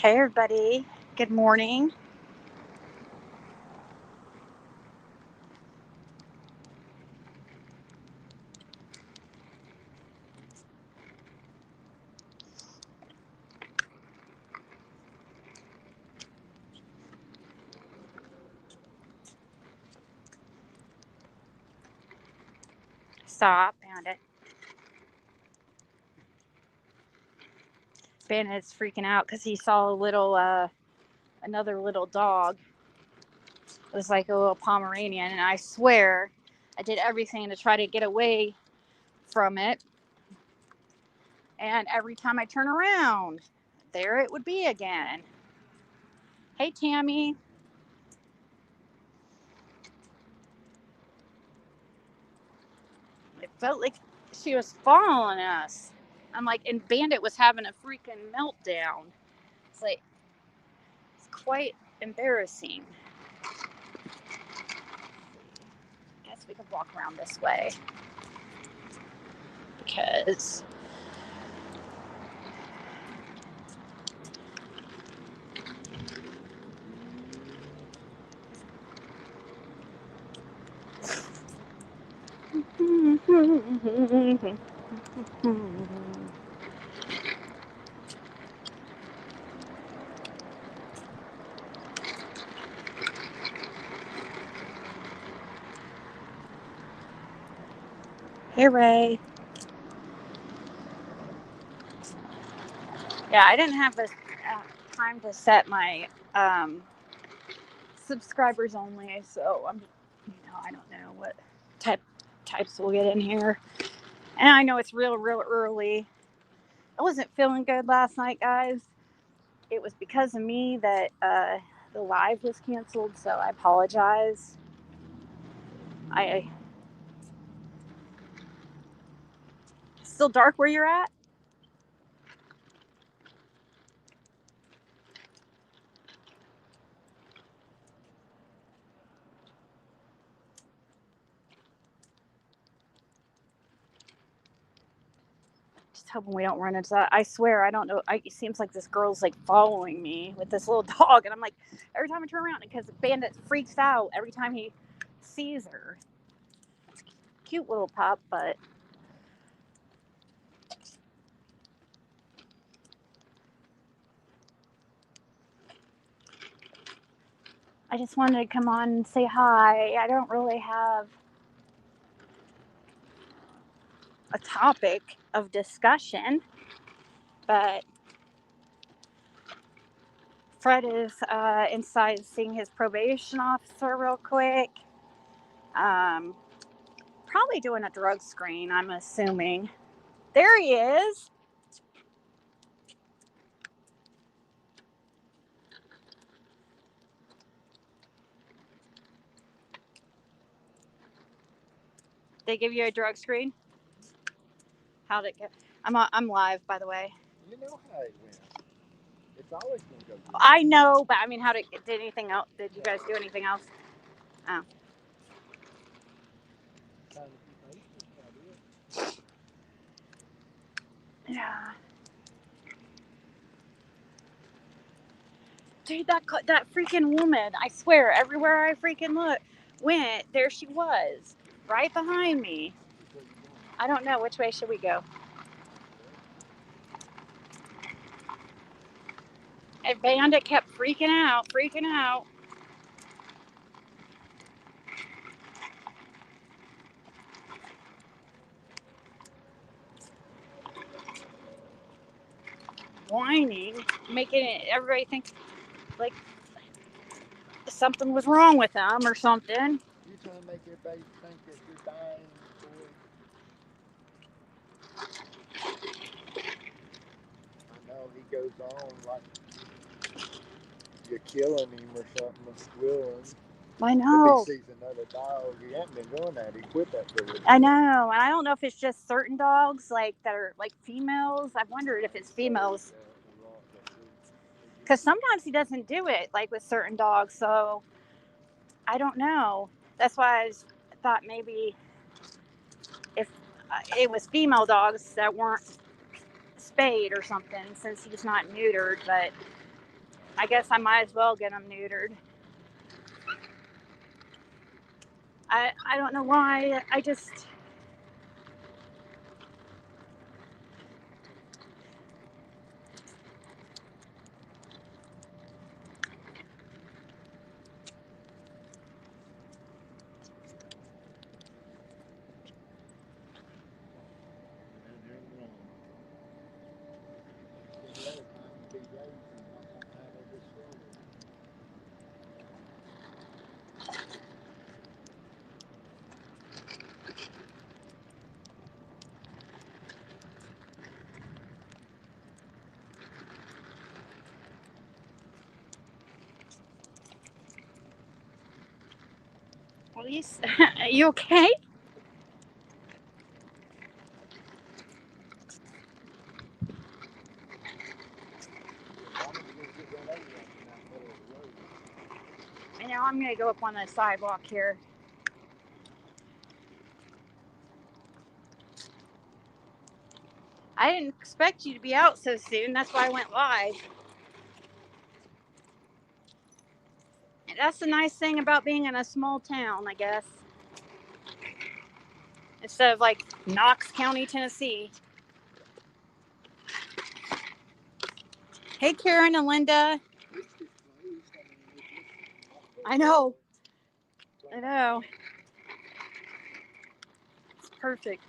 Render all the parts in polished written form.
Hey everybody, good morning. Stop, Bandit. Bandit's freaking out because he saw another little dog. It was like a little Pomeranian, and I swear I did everything to try to get away from it. And every time I turn around, there it would be again. Hey Tammy. It felt like she was following us. I'm like, and Bandit was having a freaking meltdown. It's like, it's quite embarrassing. I guess we could walk around this way because hey Ray. Yeah, I didn't have the time to set my subscribers only, so I don't know what types we'll get in here. And I know it's real early. I wasn't feeling good last night, guys. It was because of me that the live was canceled, so I apologize. I still dark where you're at? Just hoping we don't run into that. I swear, I don't know. It seems like this girl's like following me with this little dog, and I'm like, every time I turn around, because Bandit freaks out every time he sees her. It's a cute little pup, but I just wanted to come on and say hi. I don't really have a topic of discussion, but Fred is inside seeing his probation officer real quick. Um, Probably doing a drug screen, I'm assuming. There he is. They give you a drug screen? How'd it go? I'm live, by the way. You know how it went. It's always going to go good. I know, but I mean, did anything else? Did you guys do anything else? Oh. Yeah. Dude, that freaking woman! I swear, everywhere I freaking went, there she was, right behind me. I don't know which way should we go. And Bandit kept freaking out. Whining, making everybody think like something was wrong with them or something. You're trying to make everybody think that you're dying, boy. I know he goes on like you're killing him or something and squilling. I know. If he sees another dog, he hasn't been doing that. He quit that for a little I know, and I don't know if it's just certain dogs like that are like females. I've wondered if it's females because sometimes he doesn't do it like with certain dogs. So I don't know. That's why thought maybe if it was female dogs that weren't spayed or something, since he's not neutered. But I guess I might as well get them neutered. I don't know why. I just. Well, are you okay? I know I'm gonna go up on the sidewalk here. I didn't expect you to be out so soon. That's why I went live. And that's the nice thing about being in a small town, I guess. Instead of like Knox County, Tennessee. Hey, Karen and Linda. I know. I know. It's perfect.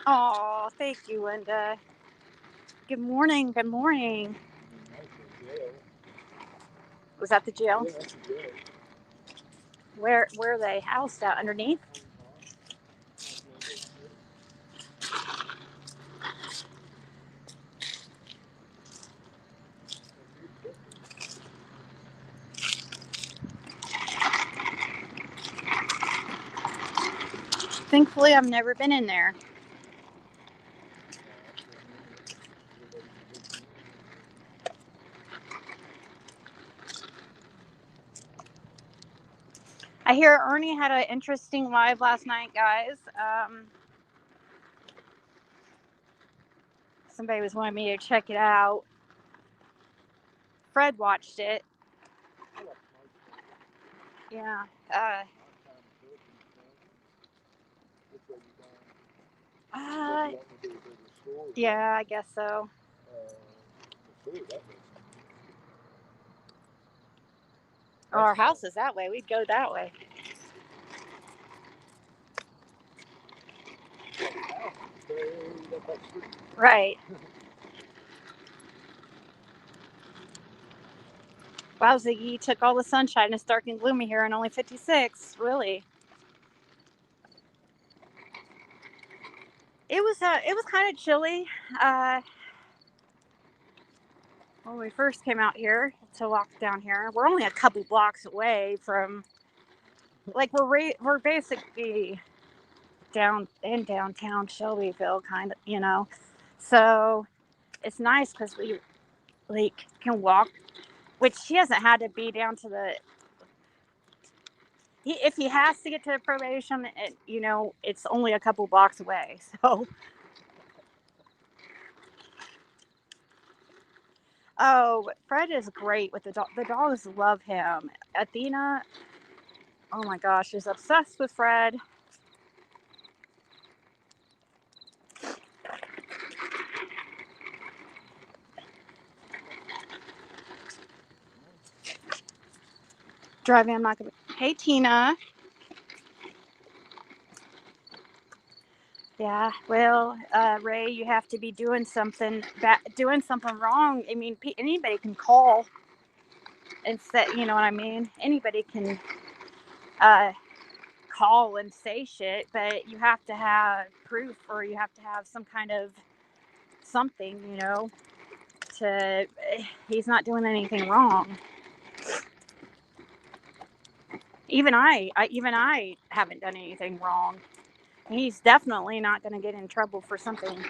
Oh, thank you, Linda. Good morning. Good morning. Was that the jail? Yeah, that's a jail. Where are they housed at? Underneath? Thankfully, I've never been in there. I hear Ernie had an interesting live last night, guys. Somebody was wanting me to check it out. Fred watched it. Yeah. Yeah, I guess so. Oh, our house is that way. We'd go that way. Right. Wow, Ziggy took all the sunshine. It's dark and gloomy here and only 56. Really. It was kind of chilly. When we first came out here to walk down here, we're only a couple blocks away from, like, we're basically down in downtown Shelbyville, kind of, you know. So it's nice because we like can walk, which he hasn't had to be down to the. If he has to get to probation, you know, it's only a couple blocks away. So. Oh, Fred is great with the dog. The dogs love him. Athena, oh my gosh, is obsessed with Fred. Driving, I'm not gonna. Hey, Tina. Yeah, well, Ray, you have to be doing something wrong. I mean, anybody can call and say, you know what I mean? Anybody can uh, call and say shit, but you have to have proof or you have to have some kind of something, you know, to he's not doing anything wrong. Even I haven't done anything wrong. He's definitely not going to get in trouble for something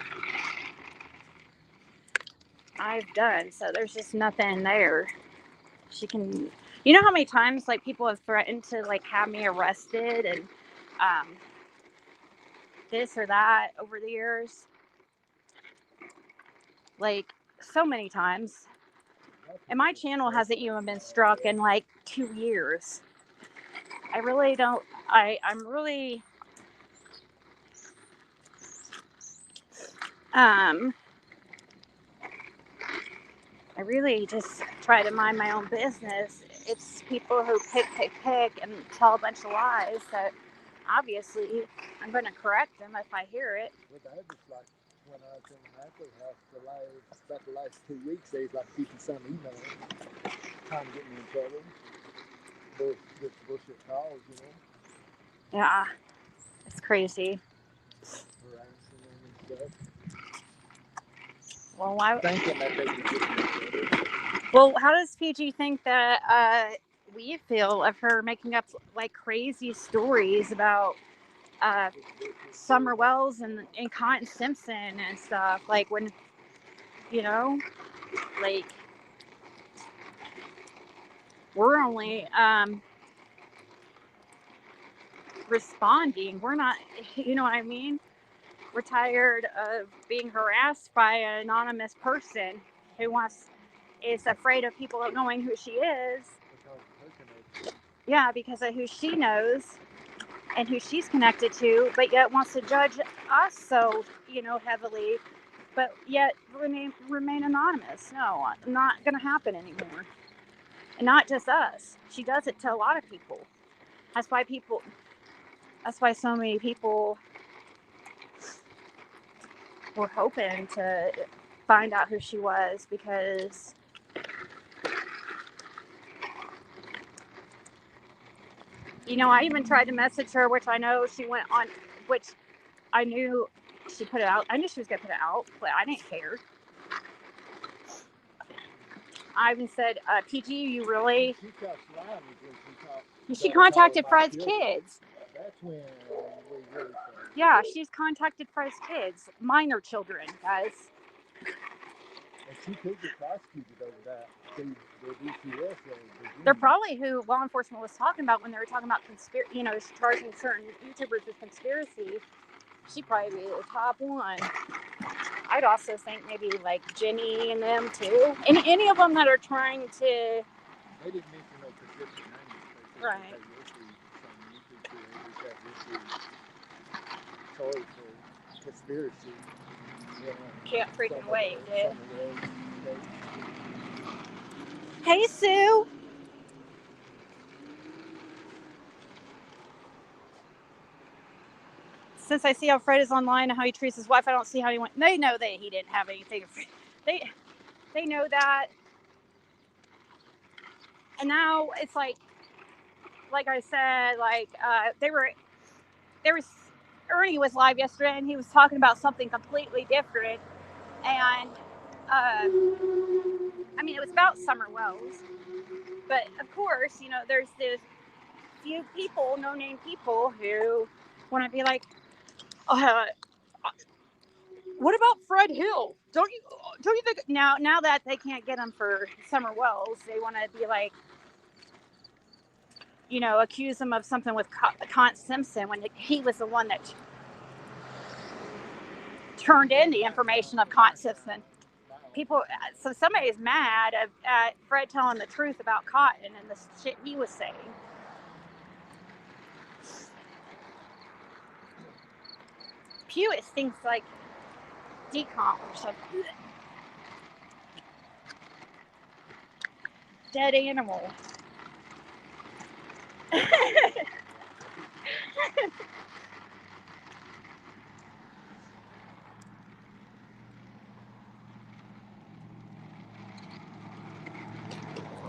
I've done. So there's just nothing there. She can, you know how many times like people have threatened to like have me arrested and this or that over the years. like so many times. And my channel hasn't even been struck in like 2 years. I really don't, I'm really, I really just try to mind my own business. It's people who pick, and tell a bunch of lies that obviously I'm going to correct them if I hear it. Well, that was like when I was in the macro house about the last 2 weeks, they was like 50-some emails trying to get me in trouble. Bullshit calls, you know. Yeah, it's crazy. Harassing them and stuff. Well, why? Thinking that they could get me in trouble. Well, how does PG think that we feel of her making up like crazy stories about Summer Wells and Cotton Simpson and stuff? Like when, you know, like we're only responding. We're not, you know what I mean? We're tired of being harassed by an anonymous person who is afraid of people knowing who she is. Yeah, because of who she knows and who she's connected to, but yet wants to judge us so, heavily, but yet remain anonymous. No, not going to happen anymore. And not just us. She does it to a lot of people. That's why so many people were hoping to find out who she was, because I even tried to message her, which I know she went on, which I knew she put it out. I knew she was going to put it out, but I didn't care. I even said, PG, you really? She contacted Fred's kids. That's when we really started. Yeah, she's contacted Fred's kids. Minor children, guys. And she could get prosecuted over that. The DCS. They're probably who law enforcement was talking about when they were talking about charging certain YouTubers with conspiracy. She'd probably be the top one. I'd also think maybe like Jenny and them too. Any of them that are trying to. They didn't mention no specific names. Right. Sorry for conspiracy. Yeah. Can't freaking wait, dude. Hey, Sue. Since I see how Fred is online and how he treats his wife, I don't see how he went. They know that he didn't have anything. They know that. And now it's like I said, Ernie was live yesterday and he was talking about something completely different. And, it was about Summer Wells. But of course, there's this few people, no-name people, who want to be like, what about Fred Hill? Don't you think now that they can't get him for Summer Wells, they want to be like, accuse him of something with Cotton Simpson when he was the one that turned in the information of Cotton Simpson. So somebody is mad at Fred telling the truth about Cotton and the shit he was saying. Pew, it stinks like decomp or something. Dead animal.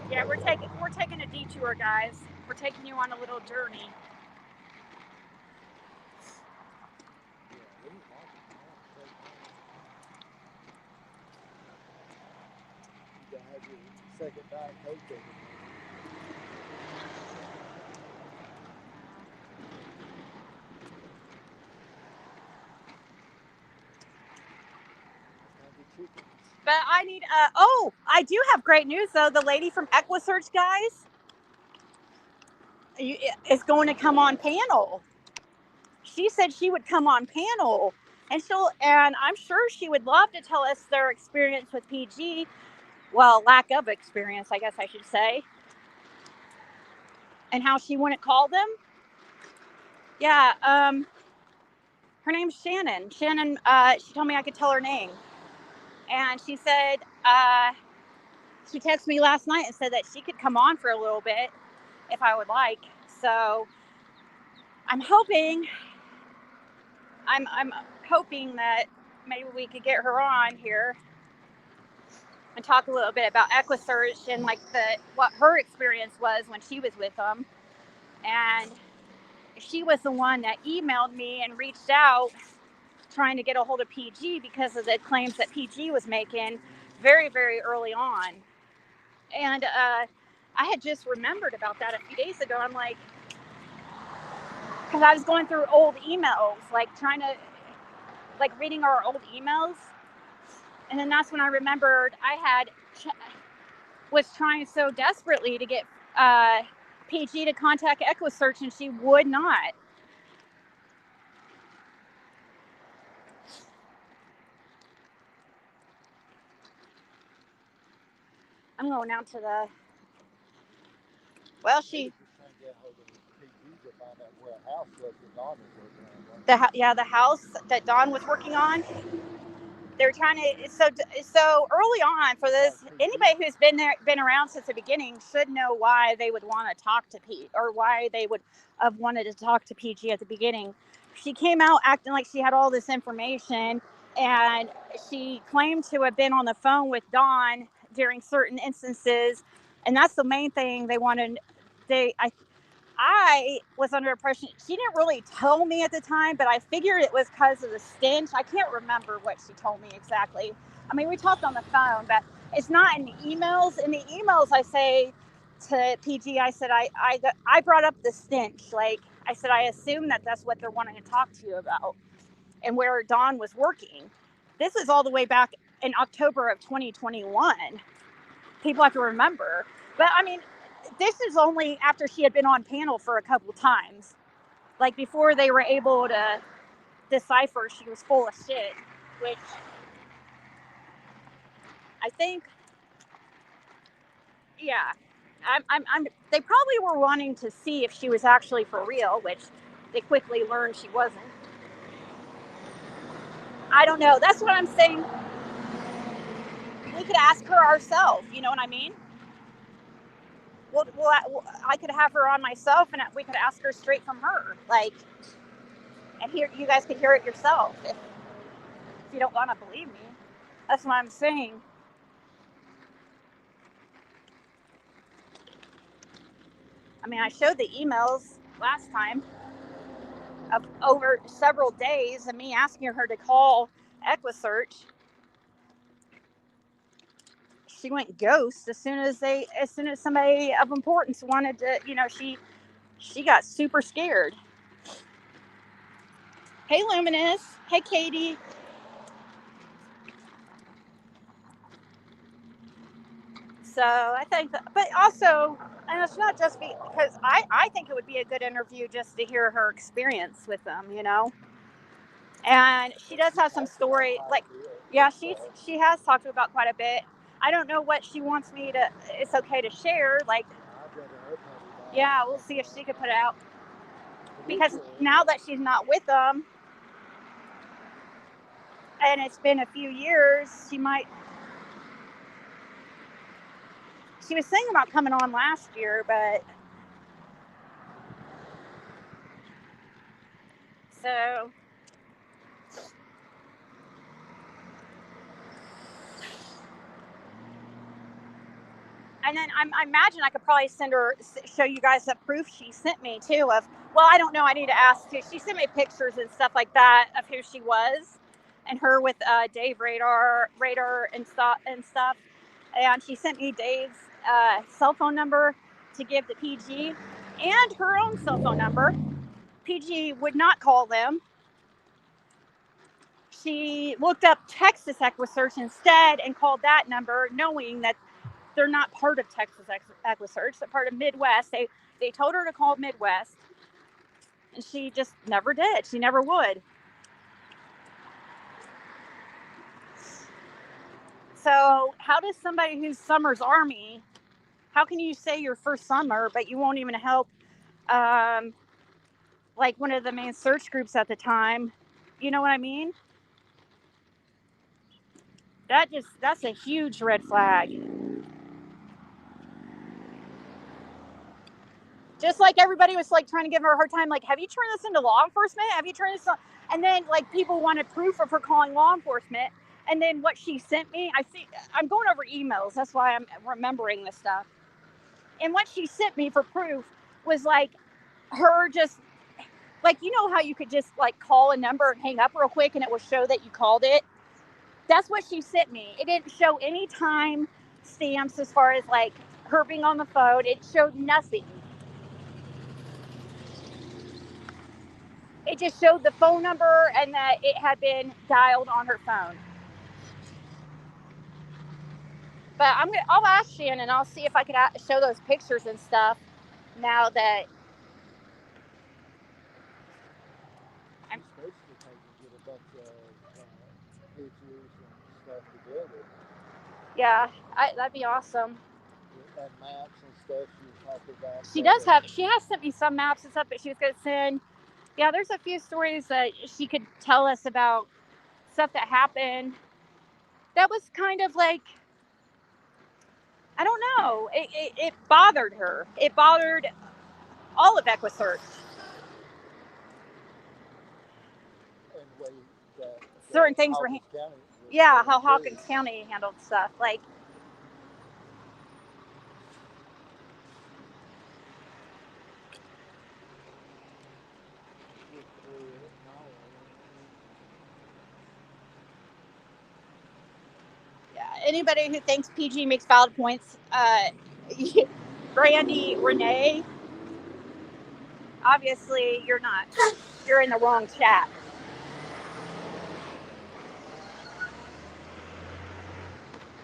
Yeah, we're taking a detour, guys. We're taking you on a little journey. You have your second Diet Coke over there. But I need, I do have great news though. The lady from Equusearch, guys, is going to come on panel. She said she would come on panel And I'm sure she would love to tell us their experience with PG. Well, lack of experience, I guess I should say, and how she wouldn't call them. Yeah, her name's Shannon. Shannon, she told me I could tell her name. And she said, she texted me last night and said that she could come on for a little bit if I would like. So I'm hoping, I'm hoping that maybe we could get her on here and talk a little bit about Equusearch and like what her experience was when she was with them. And she was the one that emailed me and reached out trying to get a hold of PG because of the claims that PG was making very, very early on. And I had just remembered about that a few days ago. I'm like, because I was going through old emails, like trying to, like reading our old emails. And then that's when I remembered was trying so desperately to get PG to contact Equusearch, and she would not. I'm going out to the. Well, she. The house that Dawn was working on. They're trying to so early on for this. Anybody who's been around since the beginning should know why they would want to talk to Pete, or why they would have wanted to talk to PG at the beginning. She came out acting like she had all this information, and she claimed to have been on the phone with Dawn during certain instances, and that's the main thing they wanted. I was under impression, she didn't really tell me at the time, but I figured it was because of the stench. I can't remember what she told me exactly. I mean, we talked on the phone, but it's not in the emails. In the emails, I say to PG, I said, I brought up the stench. Like, I said, I assume that that's what they're wanting to talk to you about and where Dawn was working. This is all the way back in October of 2021. People have to remember. But, I mean, this is only after she had been on panel for a couple times. Like before they were able to decipher she was full of shit, which I think, yeah, they probably were wanting to see if she was actually for real, which they quickly learned she wasn't. I don't know. That's what I'm saying. We could ask her ourselves. You know what I mean? I could have her on myself, and we could ask her straight from her. Like, and here you guys could hear it yourself if you don't want to believe me. That's what I'm saying. I mean, I showed the emails last time of over several days of me asking her to call Equusearch. She went ghost as soon as somebody of importance wanted to, she got super scared. Hey, Luminous. Hey, Katie. So I think, but also, and it's not just because I think it would be a good interview just to hear her experience with them, And she does have some story, like, yeah, she has talked about quite a bit. I don't know what she wants me to. It's okay to share, like, yeah, we'll see if she could put it out because now that she's not with them, and it's been a few years, she might. She was thinking about coming on last year, but so. And then I imagine I could probably show you guys the proof she sent me too of, well, I don't know, I need to ask too. She sent me pictures and stuff like that of who she was and her with Dave Radar and stuff. And she sent me Dave's cell phone number to give to PG and her own cell phone number. PG would not call them. She looked up Texas Equusearch instead and called that number, knowing that they're not part of Texas Equusearch. They're part of Midwest. They told her to call Midwest, and she just never did. She never would. So how does somebody who's Summer's Army, how can you say you're for Summer, but you won't even help um, like one of the main search groups at the time? You know what I mean? That's a huge red flag. Just like everybody was like trying to give her a hard time, like, have you turned this into law enforcement? Have you turned this on? And then like people wanted proof of her calling law enforcement. And then what she sent me, I'm going over emails. That's why I'm remembering this stuff. And what she sent me for proof was like her just like, you know how you could just like call a number and hang up real quick and it will show that you called it. That's what she sent me. It didn't show any time stamps as far as like her being on the phone. It showed nothing. It just showed the phone number and that it had been dialed on her phone. But I'll ask Shannon. I'll see if I could show those pictures and stuff. Now that I'm supposed to take and get a bunch of pictures and stuff together. yeah, that'd be awesome. And maps and stuff you talked about. She has sent me some maps and stuff that she was going to send. Yeah, there's a few stories that she could tell us about stuff that happened. That was kind of like, I don't know. It bothered her. It bothered all of Equusearch. And way that Certain things were, how Hawkins County handled stuff. Like, yeah, anybody who thinks PG makes valid points, Brandy, Renee, obviously you're not. You're in the wrong chat.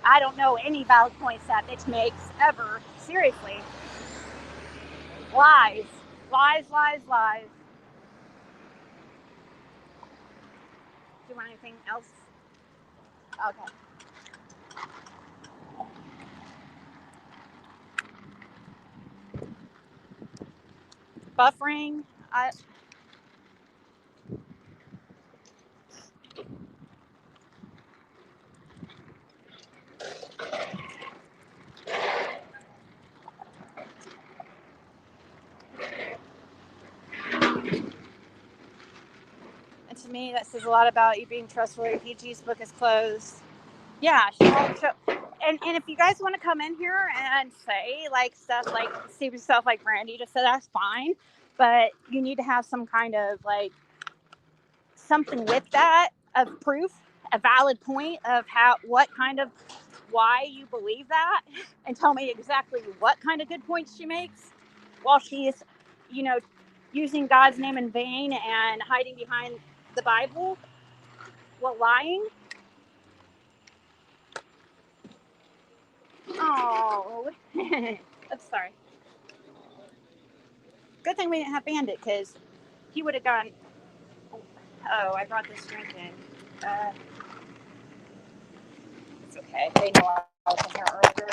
I don't know any valid points that bitch makes ever. Seriously. Lies. Lies, lies, lies. Do you want anything else? Okay. Buffering. And to me, that says a lot about you being trustworthy. PG's book is closed. Yeah, she won't show. And if you guys want to come in here and say like stuff like stupid stuff like Brandy just said, that's fine. But you need to have some kind of like something with that of proof, a valid point of why you believe that, and tell me exactly what kind of good points she makes while she's, you know, using God's name in vain and hiding behind the Bible while lying. Oh, I'm sorry. Good thing we didn't have Bandit because he would have gone. Oh, I brought this drink in. It's okay. They know I was in here earlier.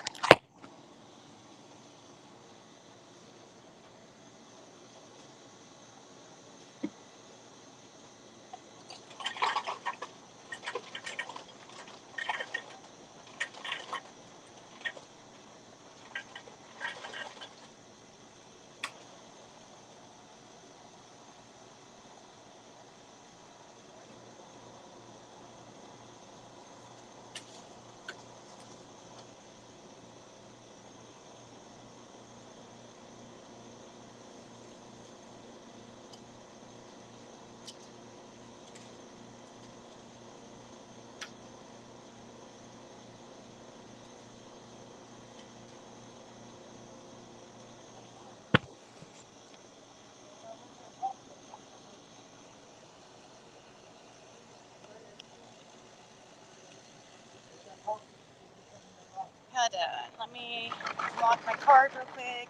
Hold on. Let me lock my card real quick.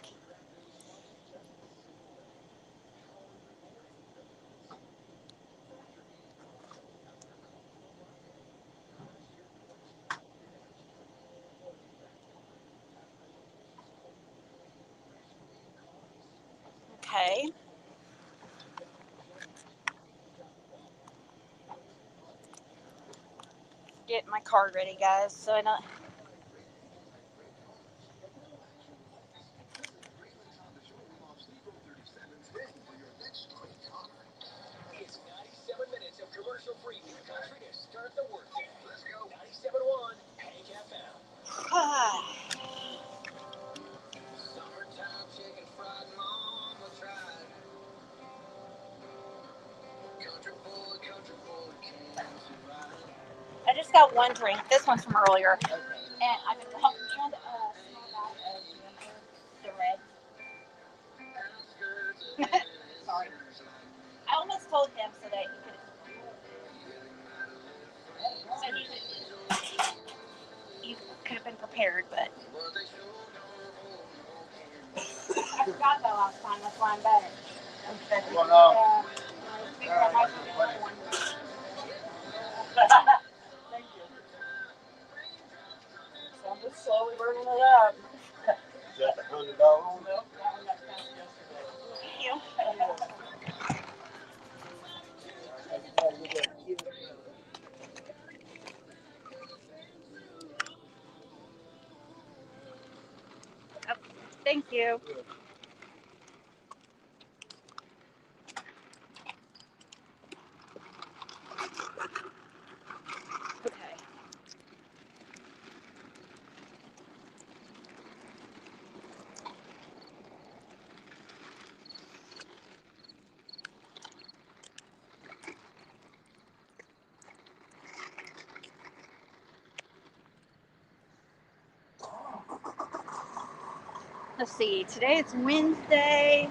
Okay. Get my card ready, guys. So I don't. I just got one drink. This one's from earlier. And I and small bag of the red. Sorry. I almost told him so that he could have been prepared, but I forgot that last time. That's why I'm better. Well, no. Thank you. So I'm just slowly burning it up. Is that the $100 one? No, thank you. Oh, thank you. Okay. Let's see. Today it's Wednesday.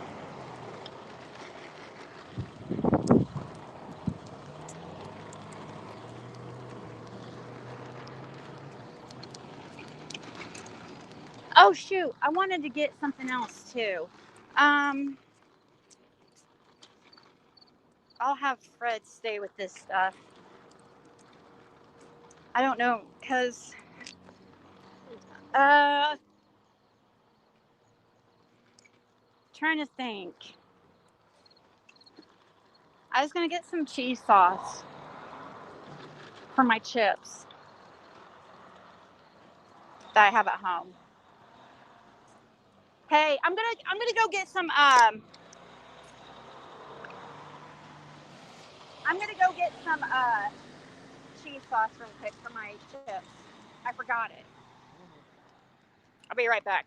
Oh shoot! I wanted to get something else too. Um, I'll have Fred stay with this stuff. I don't know because trying to think. I was gonna get some cheese sauce for my chips that I have at home. Hey, I'm gonna go get some I'm gonna go get some cheese sauce real quick for my chips. I forgot it. I'll be right back.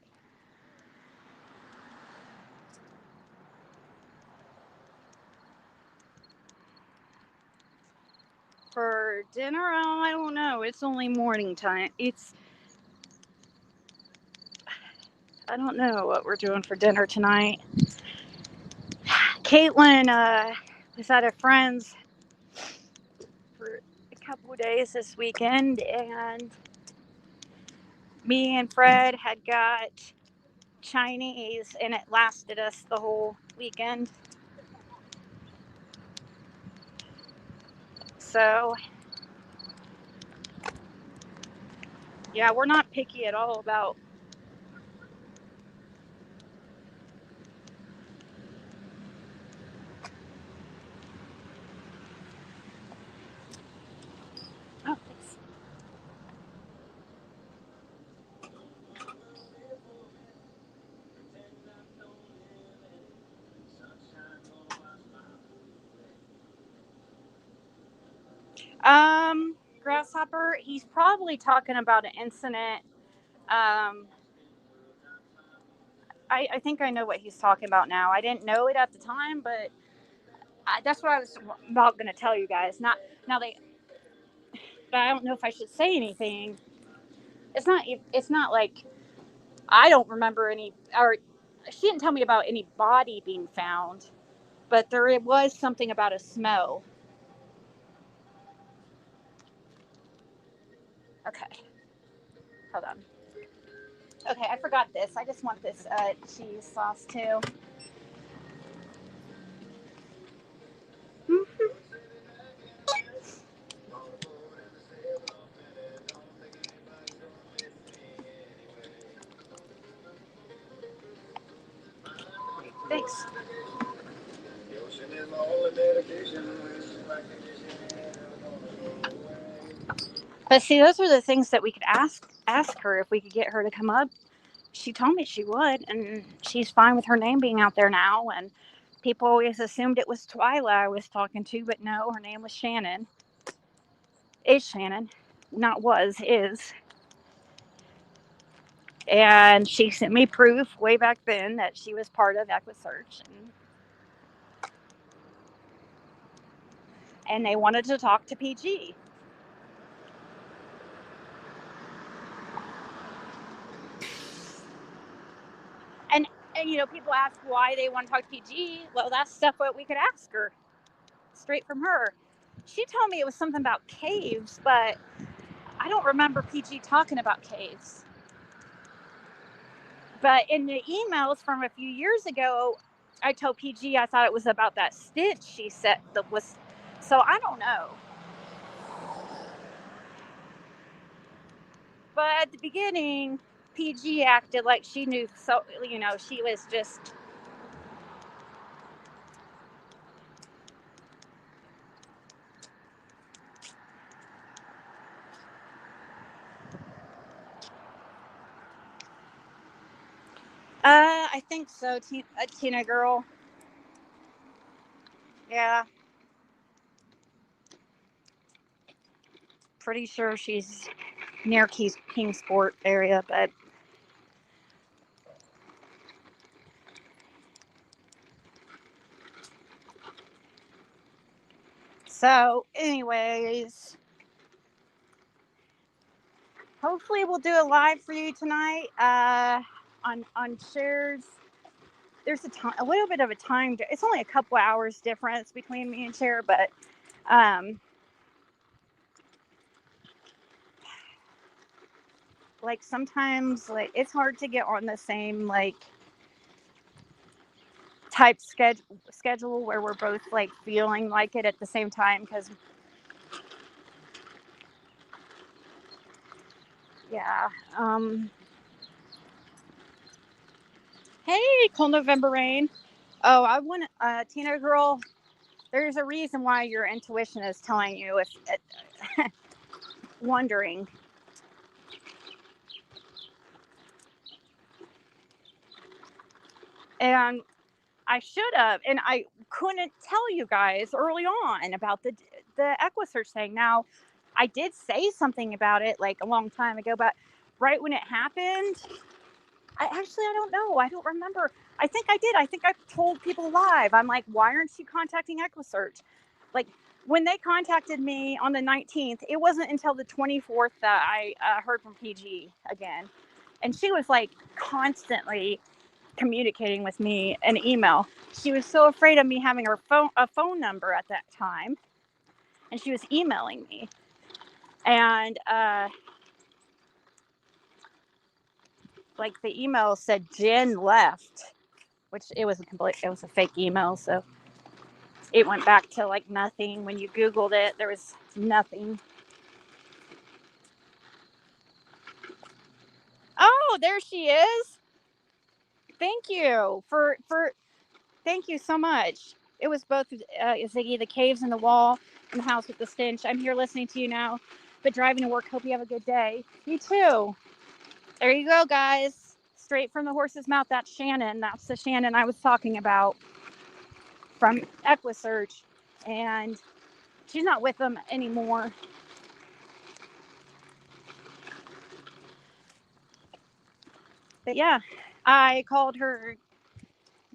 For dinner, I don't know. It's only morning time. I don't know what we're doing for dinner tonight. Caitlin was at a friend's for a couple of days this weekend, and me and Fred had got Chinese, and it lasted us the whole weekend. So, yeah, we're not picky at all about. Oh, thanks. Grasshopper, he's probably talking about an incident. I think I know what he's talking about now. I didn't know it at the time, but that's what I was about going to tell you guys. Not now but I don't know if I should say anything. It's not. It's not like I don't remember any, or she didn't tell me about any body being found, but there was something about a smell. Okay, hold on. Okay, I forgot this. I just want this cheese sauce too. Thanks. But see, those are the things that we could ask her if we could get her to come up. She told me she would, and she's fine with her name being out there now. And people always assumed it was Twyla I was talking to, but no, her name was Shannon. Is Shannon, not was, is. And she sent me proof way back then that she was part of Equusearch, and they wanted to talk to PG. And people ask why they want to talk to PG. Well, that's stuff what we could ask her straight from her. She told me it was something about caves, but I don't remember PG talking about caves. But in the emails from a few years ago, I told PG I thought it was about that stitch she said that was. So I don't know. But at the beginning, PG acted like she knew. So she was just. I think so. Tina girl. Yeah. Pretty sure she's near Kingsport area, but so anyways, hopefully we'll do a live for you tonight on shares. There's a little bit of a time. It's only a couple hours difference between me and Cher, but like sometimes like it's hard to get on the same like type schedule where we're both like feeling like it at the same time because yeah. Hey, cold November rain. Oh, I want Tina girl. There's a reason why your intuition is telling you if wondering. And I should have, and I couldn't tell you guys early on about the Equusearch thing. Now, I did say something about it like a long time ago, but right when it happened, I don't know. I don't remember. I think I did. I think I told people live. I'm like, why aren't you contacting Equusearch? Like when they contacted me on the 19th, it wasn't until the 24th that I heard from PG again, and she was like constantly communicating with me an email. She was so afraid of me having a phone number at that time, and she was emailing me. And like the email said Jen left, which it was a fake email, so it went back to like nothing. When you Googled it, there was nothing. Oh, there she is. Thank you thank you so much. It was both Ziggy, the caves in the wall, and the house with the stench. I'm here listening to you now, but driving to work. Hope you have a good day. You too. There you go, guys. Straight from the horse's mouth. That's Shannon. That's the Shannon I was talking about from Equusearch, and she's not with them anymore. But yeah, I called her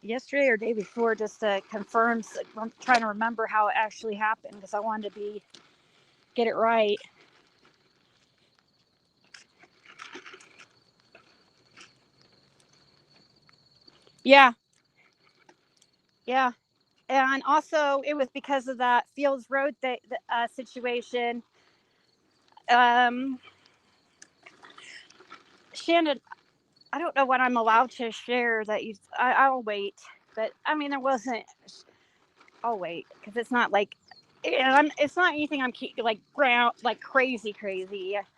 yesterday or day before just to confirm. I'm trying to remember how it actually happened because I wanted to get it right. Yeah, yeah. And also, it was because of that Fields Road situation. Um, Shannon, I don't know what I'm allowed to share that I'll wait. But I mean, there wasn't. I'll wait because it's not like. It's not anything I'm like ground like crazy.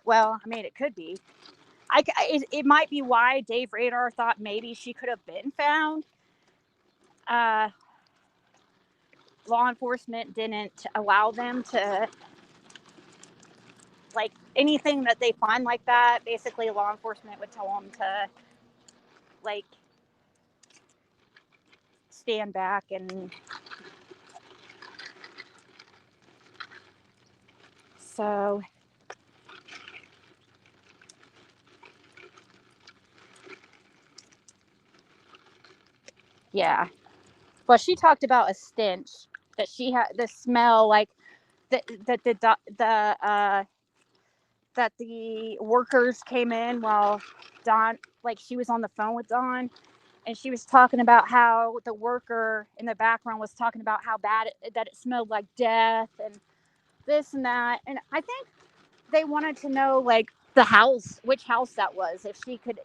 Well, I mean, it could be. It might be why Dave Radar thought maybe she could have been found. law enforcement didn't allow them to, like, anything that they find like that, basically law enforcement would tell them to, like, stand back. And so yeah. Well, she talked about a stench that she had, the smell, like that that the workers came in while Dawn, like, she was on the phone with Dawn, and she was talking about how the worker in the background was talking about how bad that it smelled like death and this and that. And I think they wanted to know, like, the house, which house that was, if she could,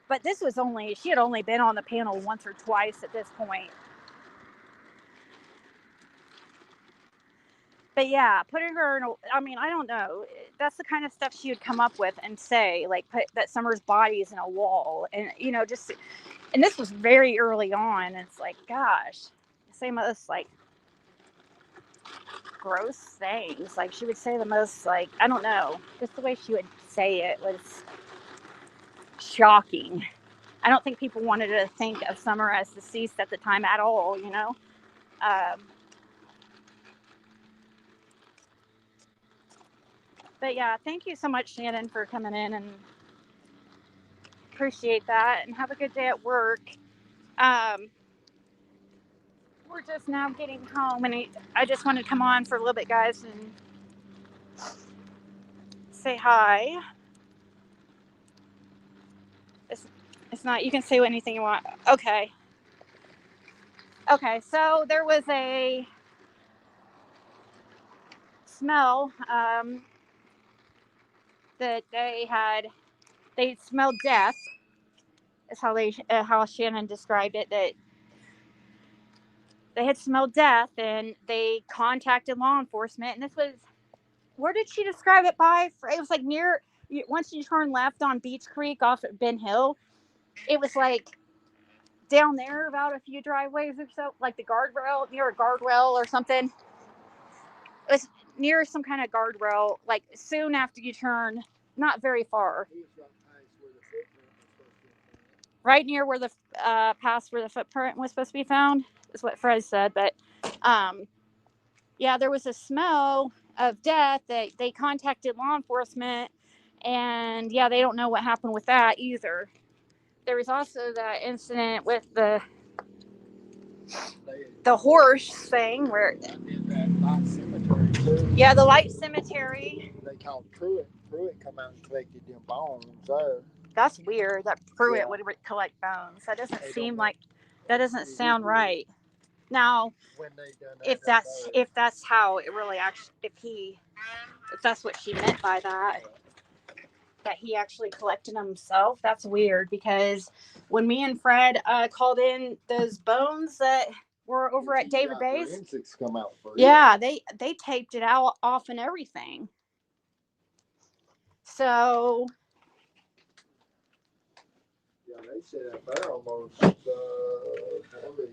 But this was she had only been on the panel once or twice at this point. But yeah, putting her in I mean, I don't know. That's the kind of stuff she would come up with and say, like, put that Summer's body is in a wall. And, just, and this was very early on. And it's like, gosh, say most, like, gross things. Like, she would say the most, like, I don't know. Just the way she would say it was shocking. I don't think people wanted to think of Summer as deceased at the time at all, But yeah, thank you so much, Shannon, for coming in, and appreciate that. And have a good day at work. We're just now getting home, and I just wanted to come on for a little bit, guys, and say hi. It's not, you can say anything you want. Okay. So there was a smell that they smelled death. Is how Shannon described it. That they had smelled death, and they contacted law enforcement. And this was, where did she describe it by? It was like near, once you turn left on Beach Creek off at Ben Hill. It was like down there about a few driveways or so, like the guardrail, near a guardrail or something. It was near some kind of guardrail, like soon after you turn, not very far. Right near where the past where the footprint was supposed to be found, is what Fred said. But yeah, there was a smell of death that they contacted law enforcement, and yeah, they don't know what happened with that either. There was also that incident with the horse thing where, yeah, the light cemetery. They called Pruitt. Pruitt come out and collected them bones there. That's weird that Pruitt would collect bones. That doesn't that doesn't sound right. Now, if that's how it really actually, if that's what she meant by that he actually collected them himself, that's weird. Because when me and Fred called in those bones that were over at David Bay's, come out yeah, they taped it out off and everything. So yeah, they said they're almost probably.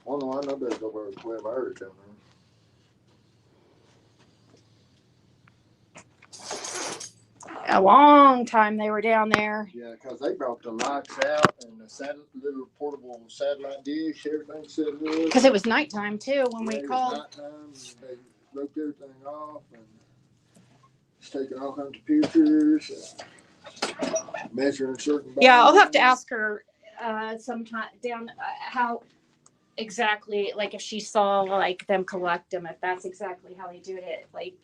Oh no, I know there's over 12 hours down there. A long time they were down there. Yeah, because they brought the lights out and the little portable satellite dish, everything set up. Because it was nighttime too when we called. It was nighttime. They roped everything off and just taking all kinds of pictures, measuring certain. Yeah, I'll have to ask her sometime down how exactly, like, if she saw, like, them collect them, if that's exactly how they do it, like.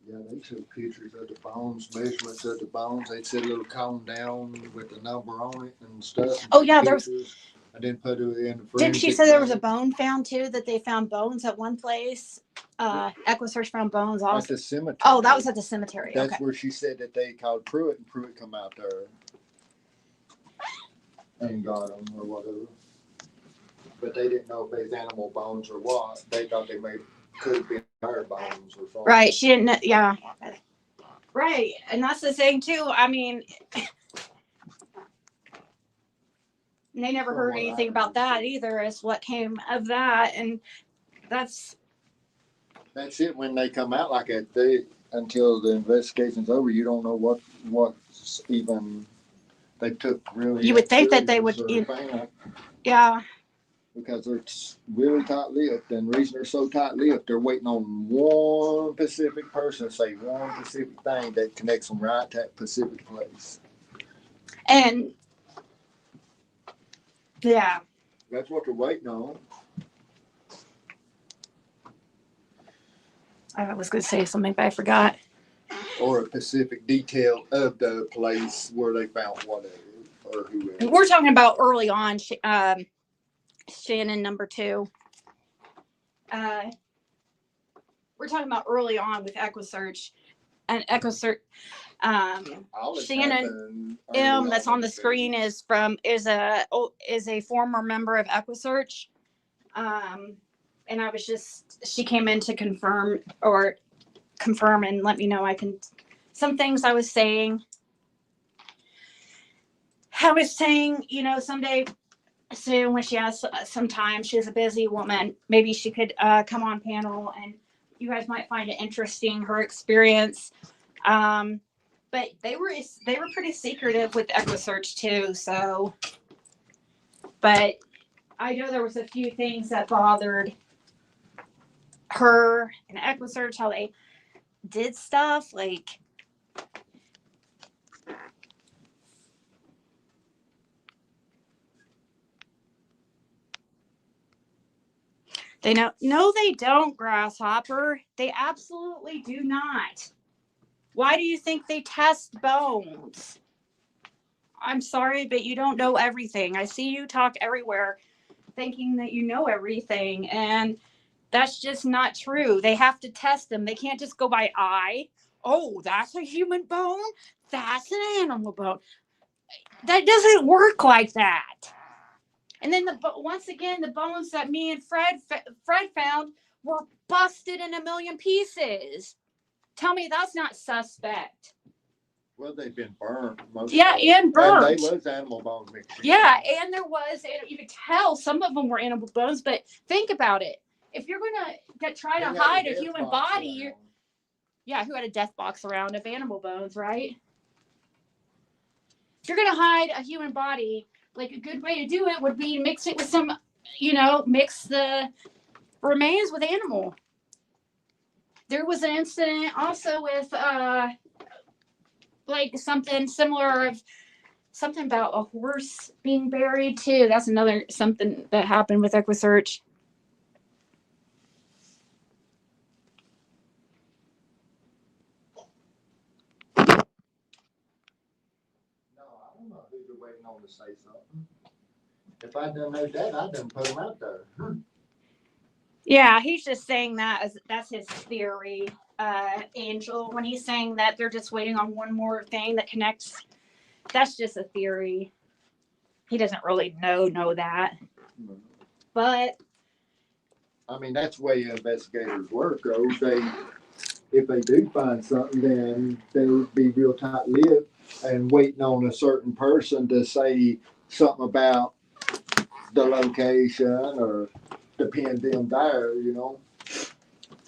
Yeah, they took pictures of the bones, measurements of the bones. They'd set a little cone down with the number on it and stuff. Oh yeah, there was. I didn't put it in the forensic. Didn't she say there was a bone found too? That they found bones at one place. Equusearch found bones also. At the cemetery. Oh, that was at the cemetery. That's where she said that they called Pruitt, and Pruitt come out there and got them or whatever. But they didn't know if they was animal bones or what. They thought they could have been tire bones or something. Right. She didn't. Yeah. Right. And that's the thing too. I mean, they never heard anything about that either, as what came of that. And that's it. When they come out like that, until the investigation's over, you don't know what's even they took really. You would think that they would. Yeah. Because they're really tight-lipped, and the reason they're so tight-lipped, they're waiting on one specific person to say one specific thing that connects them right to that specific place. And yeah, that's what they're waiting on. I was going to say something, but I forgot. Or a specific detail of the place where they found whatever or whoever. We're talking about early on, Shannon number 2. We're talking about early on with Equusearch. And Equusearch, Shannon M that's on the screen is a former member of Equusearch. And I was she came in to confirm and let me know some things I was saying, someday soon when she has some time, she's a busy woman, maybe she could come on panel and you guys might find it interesting, her experience. But they were pretty secretive with Equusearch too, so. But I know there was a few things that bothered her and Equusearch, how they did stuff, like they know. No, they don't, Grasshopper. They absolutely do not. Why do you think they test bones? I'm sorry, but you don't know everything. I see you talk everywhere thinking that you know everything, and that's just not true. They have to test them. They can't just go by eye. Oh, that's a human bone. That's an animal bone. That doesn't work like that. And then once again, the bones that me and Fred found were busted in a million pieces. Tell me that's not suspect. Well, they've been burned. And burnt. And they was animal bones mixed. Yeah, and there was, and you could tell some of them were animal bones. But think about it: if you're gonna try to hide a human body, who had a death box around of animal bones, right? If you're gonna hide a human body, like a good way to do it would be mix it with some, mix the remains with animal. There was an incident also with like something similar of something about a horse being buried too. That's another something that happened with Equusearch. No, I don't know who they're waiting on to say something. If I didn't know that, I'd done put them out there. Yeah, he's just saying that's his theory, Angel. When he's saying that they're just waiting on one more thing that connects, that's just a theory. He doesn't really know that. No. But I mean, that's the way investigators work, though. If they do find something, then they'll be real tight-lipped and waiting on a certain person to say something about the location or the pin them there,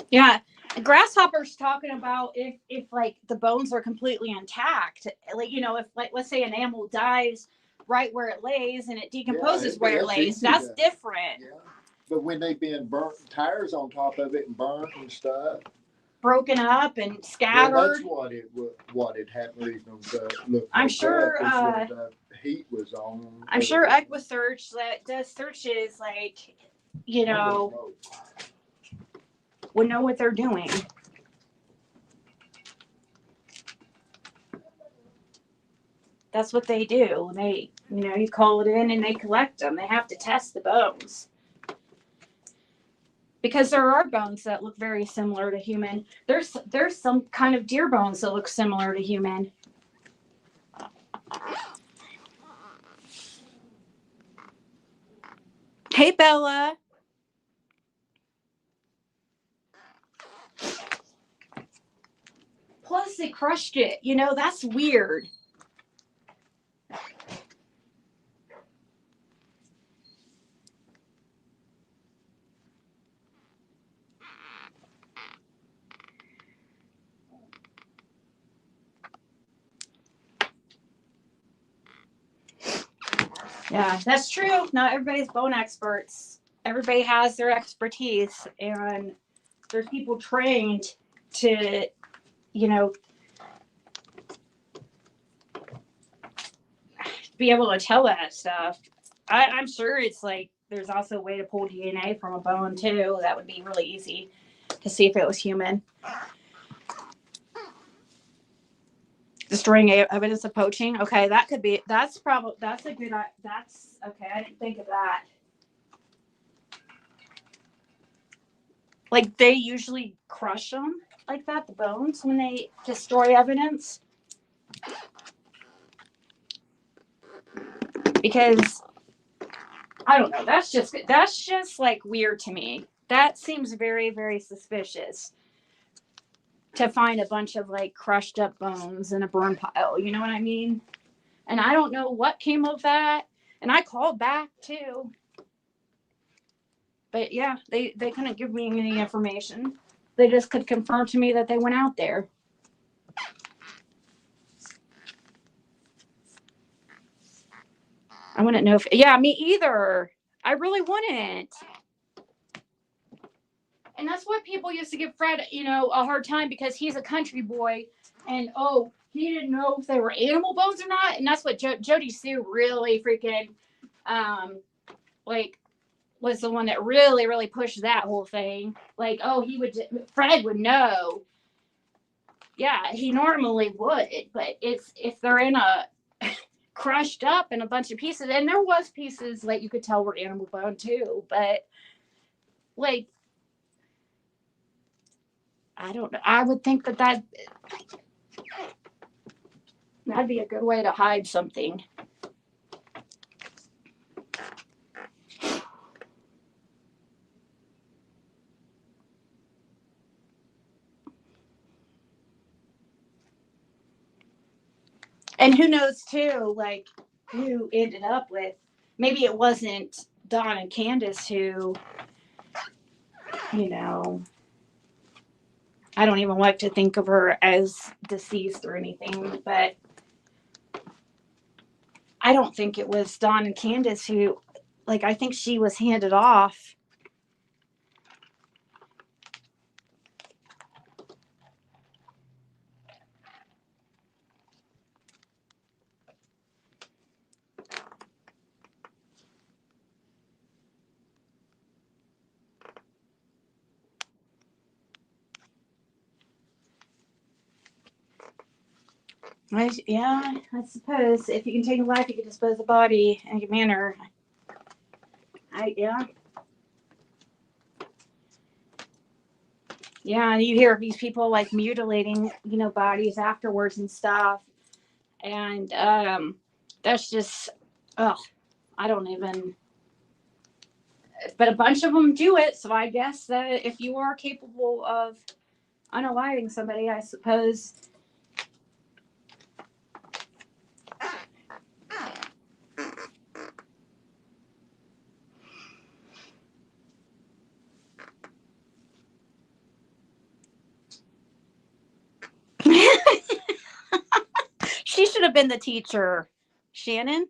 Yeah, Grasshopper's talking about if like the bones are completely intact, like if like let's say an animal dies right where it lays and it decomposes where it lays, that's different. Yeah, but when they've been burnt tires on top of it and burnt and stuff, broken up and scattered. Well, that's what it happened. I'm sure the heat was on. I'm sure Equusearch that does searches like would know what they're doing. That's what they do. They you call it in and they collect them. They have to test the bones. Because there are bones that look very similar to human. There's some kind of deer bones that look similar to human. Hey, Bella. Plus, they crushed it. You know, that's weird. Yeah, that's true. Not everybody's bone experts. Everybody has their expertise, and there's people trained to, you know, be able to tell that stuff. I'm sure it's like there's also a way to pull DNA from a bone too. That would be really easy to see if it was human. Destroying evidence of poaching. Okay, that could be. That's probably. That's a good. That's okay. I didn't think of that. Like they usually crush them like that, the bones, when they destroy evidence, because I don't know. That's just like weird to me. That seems very, very suspicious to find a bunch of like crushed up bones in a burn pile. You know what I mean? And I don't know what came of that. And I called back too. But yeah, they couldn't give me any information. They just could confirm to me that they went out there. I wouldn't know if, yeah, me either. I really wouldn't. And that's what people used to give Fred, you know, a hard time because he's a country boy. And oh, he didn't know if they were animal bones or not. And that's what Jody Sue really freaking, like, was the one that really, really pushed that whole thing. Like, oh, Fred would know. Yeah, he normally would, but it's if they're in a crushed up in a bunch of pieces, and there was pieces like you could tell were animal bone too, but like I don't know. I would think that'd be a good way to hide something. And who knows too, like who ended up with, maybe it wasn't Don and Candace who, you know, I don't even like to think of her as deceased or anything, but I don't think it was Don and Candace who, like, I think she was handed off. Yeah, I suppose if you can take a life, you can dispose of the body in a manner. Yeah. Yeah, you hear of these people like mutilating, you know, bodies afterwards and stuff. And that's just, oh, I don't even, but a bunch of them do it. So I guess that if you are capable of unaliving somebody, I suppose. She should have been the teacher, Shannon.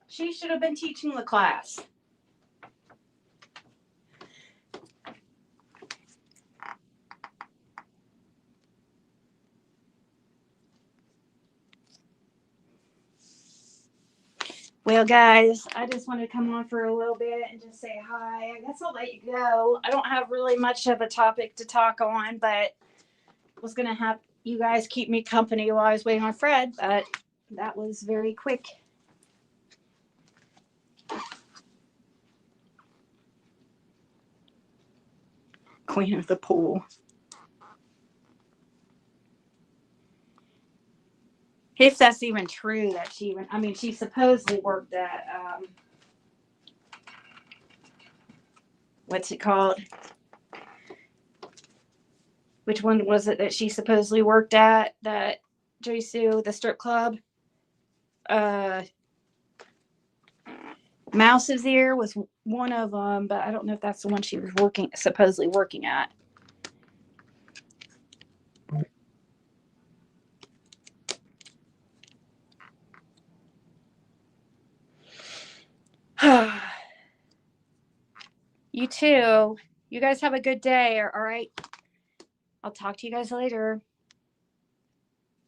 She should have been teaching the class. Well, guys, I just wanted to come on for a little bit and just say hi. I guess I'll let you go. I don't have really much of a topic to talk on, but was going to have you guys keep me company while I was waiting on Fred, but that was very quick. Queen of the pool. If that's even true that she supposedly worked at, what's it called? Which one was it that she supposedly worked at? That Jisoo, the strip club? Uh, Mouse's Ear was one of them, but I don't know if that's the one she was supposedly working at. You too. You guys have a good day. All right. I'll talk to you guys later.